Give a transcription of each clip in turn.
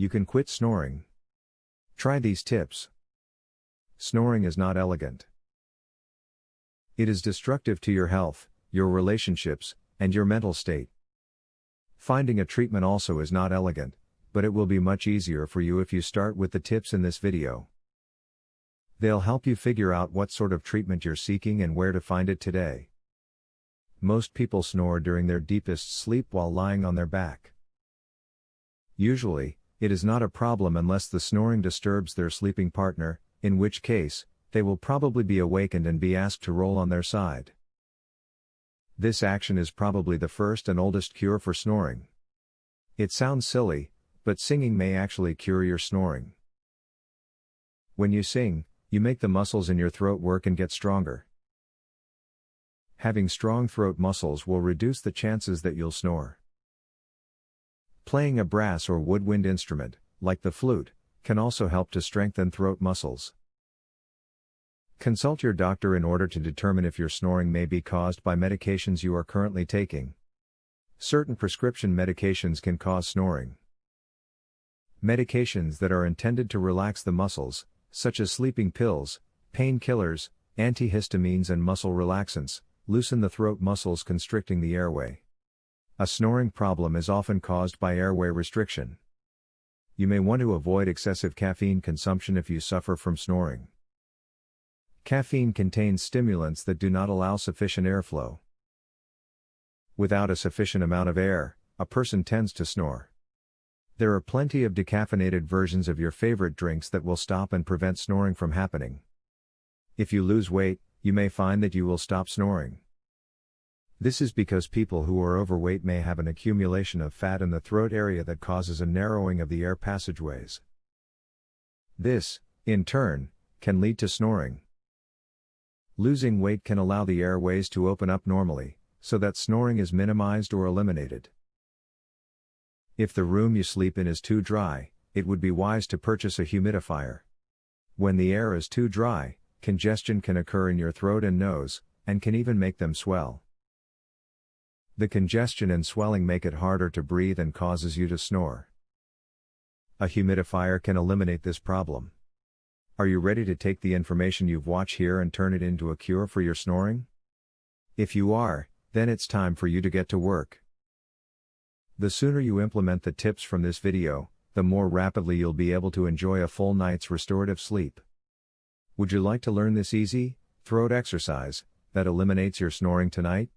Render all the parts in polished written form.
You can quit snoring. Try these tips. Snoring is not elegant. It is destructive to your health, your relationships, and your mental state. Finding a treatment also is not elegant, but it will be much easier for you if you start with the tips in this video. They'll help you figure out what sort of treatment you're seeking and where to find it today. Most people snore during their deepest sleep while lying on their back. Usually, it is not a problem unless the snoring disturbs their sleeping partner, in which case, they will probably be awakened and be asked to roll on their side. This action is probably the first and oldest cure for snoring. It sounds silly, but singing may actually cure your snoring. When you sing, you make the muscles in your throat work and get stronger. Having strong throat muscles will reduce the chances that you'll snore. Playing a brass or woodwind instrument, like the flute, can also help to strengthen throat muscles. Consult your doctor in order to determine if your snoring may be caused by medications you are currently taking. Certain prescription medications can cause snoring. Medications that are intended to relax the muscles, such as sleeping pills, painkillers, antihistamines and muscle relaxants, loosen the throat muscles constricting the airway. A snoring problem is often caused by airway restriction. You may want to avoid excessive caffeine consumption if you suffer from snoring. Caffeine contains stimulants that do not allow sufficient airflow. Without a sufficient amount of air, a person tends to snore. There are plenty of decaffeinated versions of your favorite drinks that will stop and prevent snoring from happening. If you lose weight, you may find that you will stop snoring. This is because people who are overweight may have an accumulation of fat in the throat area that causes a narrowing of the air passageways. This, in turn, can lead to snoring. Losing weight can allow the airways to open up normally, so that snoring is minimized or eliminated. If the room you sleep in is too dry, it would be wise to purchase a humidifier. When the air is too dry, congestion can occur in your throat and nose, and can even make them swell. The congestion and swelling make it harder to breathe and causes you to snore. A humidifier can eliminate this problem. Are you ready to take the information you've watched here and turn it into a cure for your snoring? If you are, then it's time for you to get to work. The sooner you implement the tips from this video, the more rapidly you'll be able to enjoy a full night's restorative sleep. Would you like to learn this easy, throat exercise that eliminates your snoring tonight?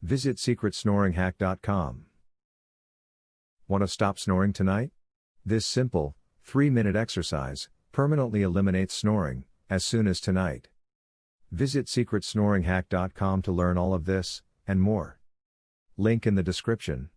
Visit secretsnoringhack.com. Want to stop snoring tonight? This simple, 3-minute exercise permanently eliminates snoring as soon as tonight. Visit secretsnoringhack.com to learn all of this and more. Link in the description.